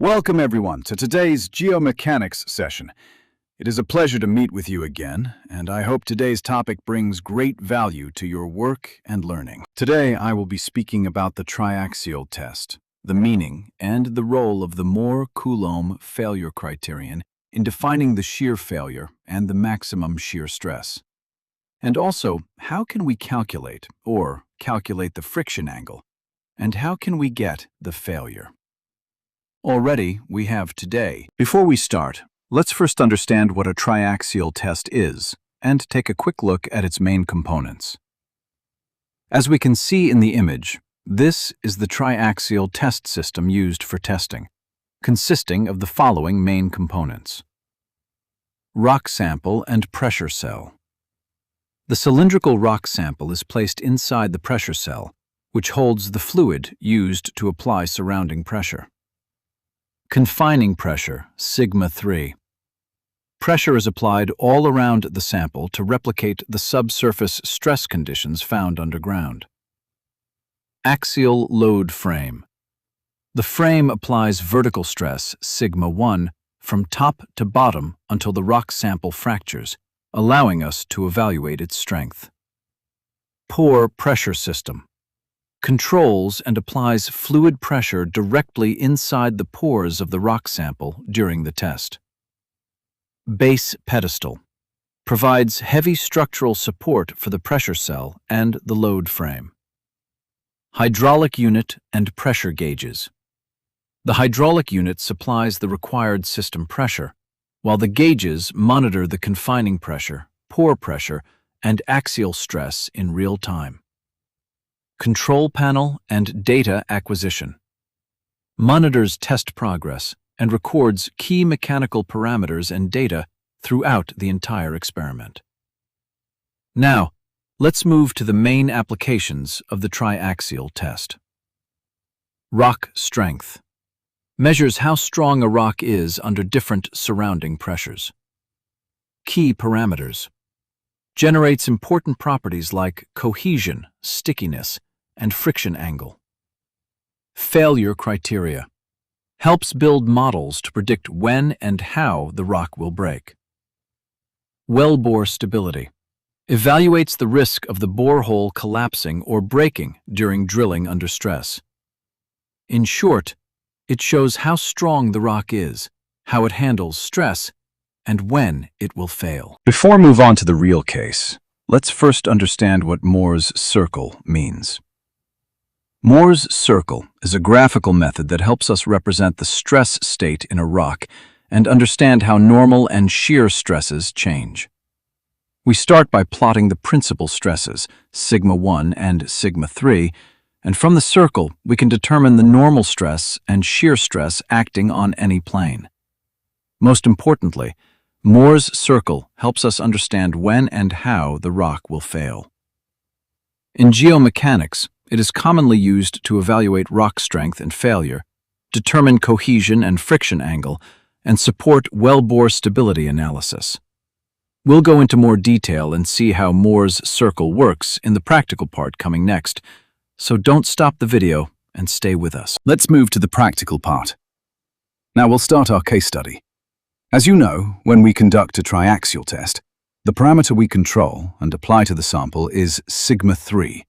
Welcome everyone to today's Geomechanics session. It is a pleasure to meet with you again, and I hope today's topic brings great value to your work and learning. Today I will be speaking about the Triaxial Test, the meaning and the role of the Mohr-Coulomb failure criterion in defining the shear failure and the maximum shear stress. And also, how can we calculate the friction angle, and how can we get the failure? Already, we have today. Before we start, let's first understand what a triaxial test is and take a quick look at its main components. As we can see in the image, this is the triaxial test system used for testing, consisting of the following main components: rock sample and pressure cell. The cylindrical rock sample is placed inside the pressure cell, which holds the fluid used to apply surrounding pressure. Confining pressure, sigma 3. Pressure is applied all around the sample to replicate the subsurface stress conditions found underground. Axial load frame. The frame applies vertical stress, sigma 1, from top to bottom until the rock sample fractures, allowing us to evaluate its strength. Pore pressure system. Controls and applies fluid pressure directly inside the pores of the rock sample during the test. Base pedestal. Provides heavy structural support for the pressure cell and the load frame. Hydraulic unit and pressure gauges. The hydraulic unit supplies the required system pressure, while the gauges monitor the confining pressure, pore pressure, and axial stress in real time. Control panel and data acquisition. Monitors test progress and records key mechanical parameters and data throughout the entire experiment. Now, let's move to the main applications of the triaxial test. Rock strength. Measures how strong a rock is under different surrounding pressures. Key parameters. Generates important properties like cohesion, stickiness, and friction angle. Failure criteria. Helps build models to predict when and how the rock will break. Wellbore stability. Evaluates the risk of the borehole collapsing or breaking during drilling under stress. In short, it shows how strong the rock is, how it handles stress, and when it will fail. Before we move on to the real case, let's first understand what Mohr's circle means. Mohr's circle is a graphical method that helps us represent the stress state in a rock and understand how normal and shear stresses change. We start by plotting the principal stresses, sigma 1 and sigma 3, and from the circle we can determine the normal stress and shear stress acting on any plane. Most importantly, Mohr's circle helps us understand when and how the rock will fail. In geomechanics, it is commonly used to evaluate rock strength and failure, determine cohesion and friction angle, and support wellbore stability analysis. We'll go into more detail and see how Mohr's circle works in the practical part coming next, so don't stop the video and stay with us. Let's move to the practical part. Now we'll start our case study. As you know, when we conduct a triaxial test, the parameter we control and apply to the sample is sigma 3,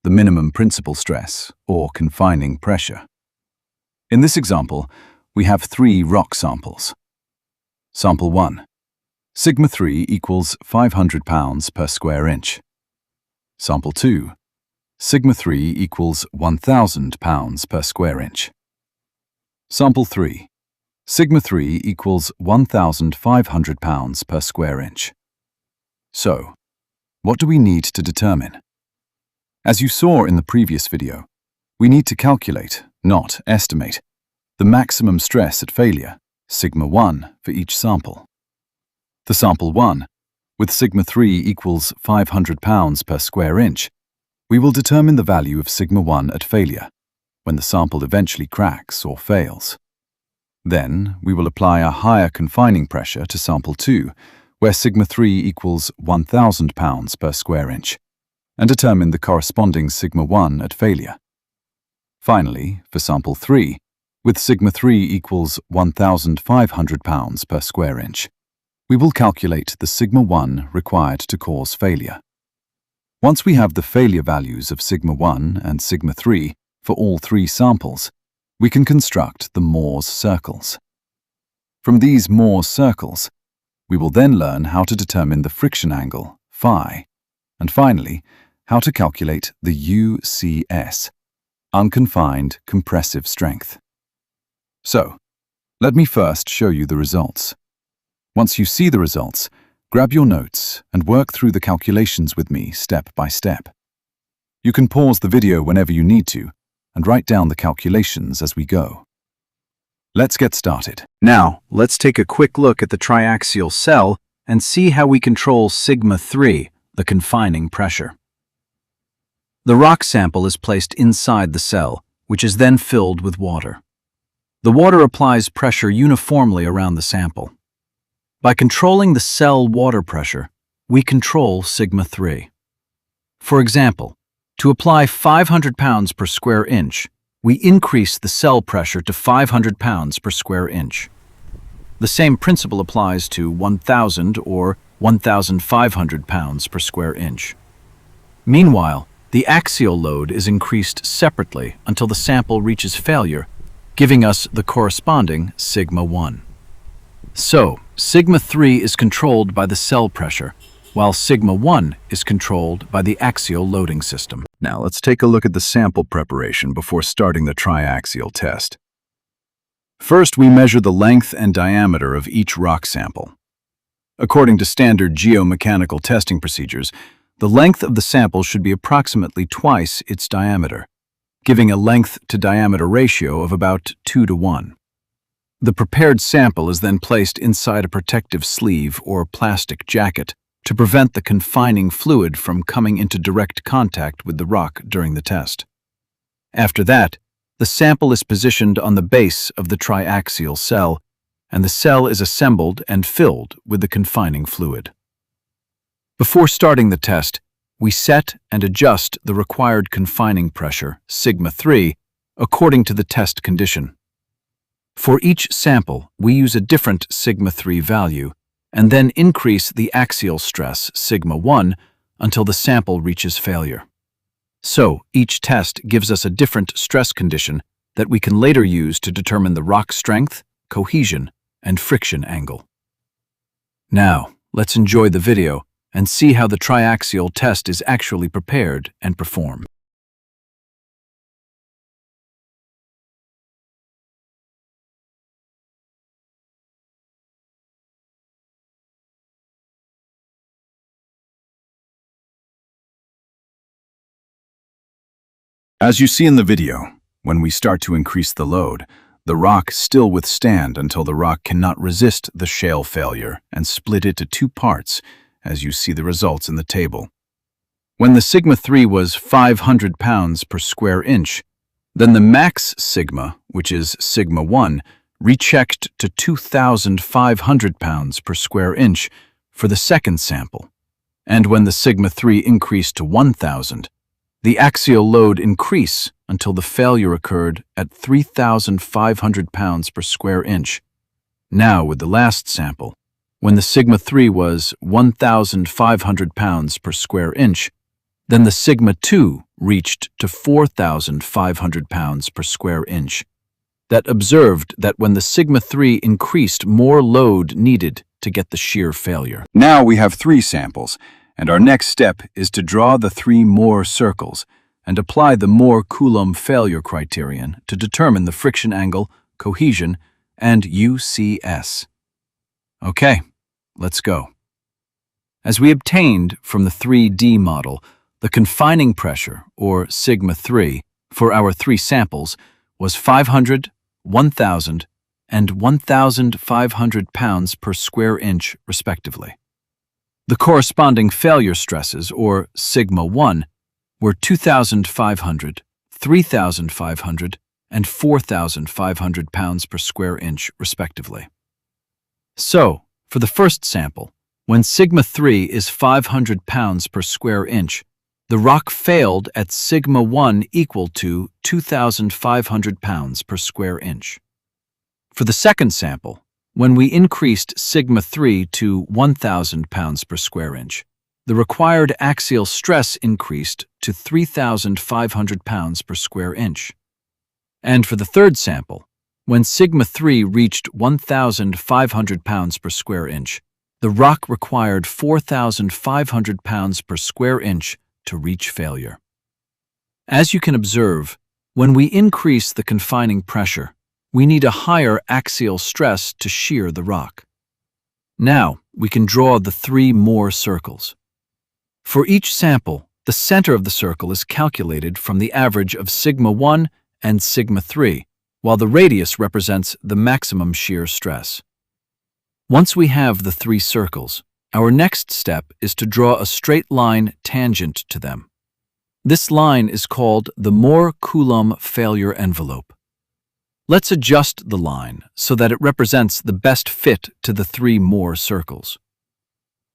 the minimum principal stress, or confining pressure. In this example, we have 3 rock samples. Sample 1. Sigma 3 equals 500 pounds per square inch. Sample 2. Sigma 3 equals 1,000 pounds per square inch. Sample 3. Sigma 3 equals 1,500 pounds per square inch. So, what do we need to determine? As you saw in the previous video, we need to calculate, not estimate, the maximum stress at failure, sigma 1, for each sample. For sample 1, with sigma 3 equals 500 pounds per square inch, we will determine the value of sigma 1 at failure, when the sample eventually cracks or fails. Then, we will apply a higher confining pressure to sample 2, where sigma 3 equals 1,000 pounds per square inch, and determine the corresponding sigma 1 at failure. Finally, for sample 3, with sigma 3 equals 1,500 pounds per square inch. We will calculate the sigma 1 required to cause failure. Once we have the failure values of sigma 1 and sigma 3 for all three samples, we can construct the Mohr's circles. From these Mohr's circles, we will then learn how to determine the friction angle, phi, and finally, how to calculate the UCS, unconfined compressive strength. So, let me first show you the results. Once you see the results, grab your notes and work through the calculations with me step by step. You can pause the video whenever you need to and write down the calculations as we go. Let's get started. Now, let's take a quick look at the triaxial cell and see how we control sigma 3, the confining pressure. The rock sample is placed inside the cell, which is then filled with water. The water applies pressure uniformly around the sample. By controlling the cell water pressure, we control sigma 3. For example, to apply 500 pounds per square inch, we increase the cell pressure to 500 pounds per square inch. The same principle applies to 1,000 or 1,500 pounds per square inch. Meanwhile, the axial load is increased separately until the sample reaches failure, giving us the corresponding sigma 1. So, sigma 3 is controlled by the cell pressure, while sigma 1 is controlled by the axial loading system. Now let's take a look at the sample preparation before starting the triaxial test. First, we measure the length and diameter of each rock sample. According to standard geomechanical testing procedures, the length of the sample should be approximately twice its diameter, giving a length-to-diameter ratio of about 2:1. The prepared sample is then placed inside a protective sleeve or plastic jacket to prevent the confining fluid from coming into direct contact with the rock during the test. After that, the sample is positioned on the base of the triaxial cell, and the cell is assembled and filled with the confining fluid. Before starting the test, we set and adjust the required confining pressure, sigma 3, according to the test condition. For each sample, we use a different sigma 3 value, and then increase the axial stress, sigma 1, until the sample reaches failure. So, each test gives us a different stress condition that we can later use to determine the rock strength, cohesion, and friction angle. Now, let's enjoy the video and see how the triaxial test is actually prepared and performed. As you see in the video, when we start to increase the load, the rock still withstand until the rock cannot resist the shale failure and split into two parts, as you see the results in the table. When the sigma 3 was 500 pounds per square inch, then the max sigma, which is sigma 1, rechecked to 2,500 pounds per square inch for the second sample. And when the sigma 3 increased to 1,000, the axial load increased until the failure occurred at 3,500 pounds per square inch. Now, with the last sample, when the sigma 3 was 1,500 pounds per square inch, then the sigma 2 reached to 4,500 pounds per square inch. That observed that when the sigma 3 increased, more load needed to get the shear failure. Now we have three samples, and our next step is to draw the three Mohr circles and apply the Mohr-Coulomb failure criterion to determine the friction angle, cohesion, and UCS. Okay, let's go. As we obtained from the 3D model, the confining pressure, or sigma 3, for our three samples was 500, 1,000, and 1,500 pounds per square inch, respectively. The corresponding failure stresses, or sigma 1, were 2,500, 3,500, and 4,500 pounds per square inch, respectively. So, for the first sample, when sigma 3 is 500 pounds per square inch, the rock failed at sigma 1 equal to 2,500 pounds per square inch. For the second sample, when we increased sigma 3 to 1,000 pounds per square inch, the required axial stress increased to 3,500 pounds per square inch. And for the third sample, when sigma 3 reached 1,500 pounds per square inch, the rock required 4,500 pounds per square inch to reach failure. As you can observe, when we increase the confining pressure, we need a higher axial stress to shear the rock. Now, we can draw the three Mohr circles. For each sample, the center of the circle is calculated from the average of sigma 1 and sigma 3, while the radius represents the maximum shear stress. Once we have the three circles, our next step is to draw a straight line tangent to them. This line is called the Mohr-Coulomb failure envelope. Let's adjust the line so that it represents the best fit to the three Mohr circles.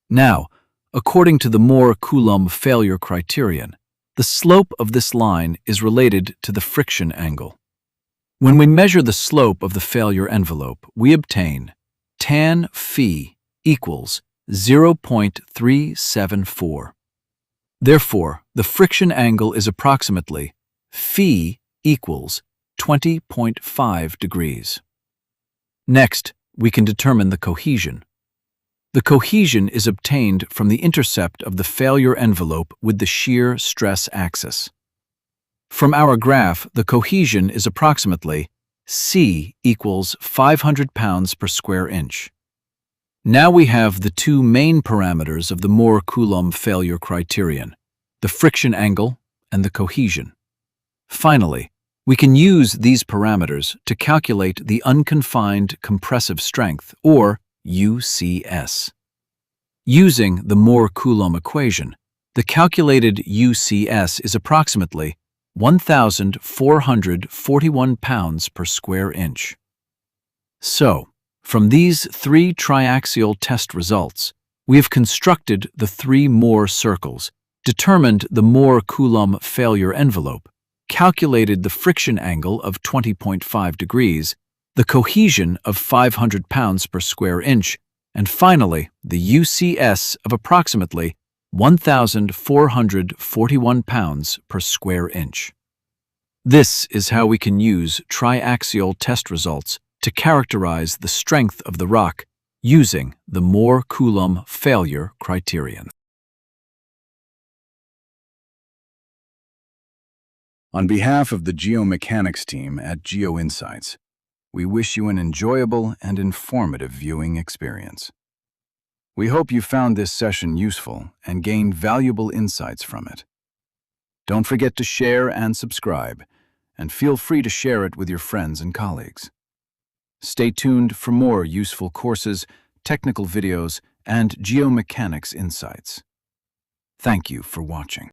Now, according to the Mohr-Coulomb failure criterion, the slope of this line is related to the friction angle. When we measure the slope of the failure envelope, we obtain tan phi equals 0.374. Therefore, the friction angle is approximately phi equals 20.5 degrees. Next, we can determine the cohesion. The cohesion is obtained from the intercept of the failure envelope with the shear stress axis. From our graph, the cohesion is approximately C equals 500 pounds per square inch. Now we have the two main parameters of the Mohr-Coulomb failure criterion, the friction angle and the cohesion. Finally, we can use these parameters to calculate the unconfined compressive strength, or UCS. Using the Mohr-Coulomb equation, the calculated UCS is approximately 1,441 pounds per square inch. So, from these three triaxial test results, we have constructed the three Mohr circles, determined the Mohr-Coulomb failure envelope, calculated the friction angle of 20.5 degrees, the cohesion of 500 pounds per square inch, and finally, the UCS of approximately 1,441 pounds per square inch. This is how we can use triaxial test results to characterize the strength of the rock using the Mohr-Coulomb failure criterion. On behalf of the Geomechanics team at GeoInsights, we wish you an enjoyable and informative viewing experience. We hope you found this session useful and gained valuable insights from it. Don't forget to share and subscribe, and feel free to share it with your friends and colleagues. Stay tuned for more useful courses, technical videos, and geomechanics insights. Thank you for watching.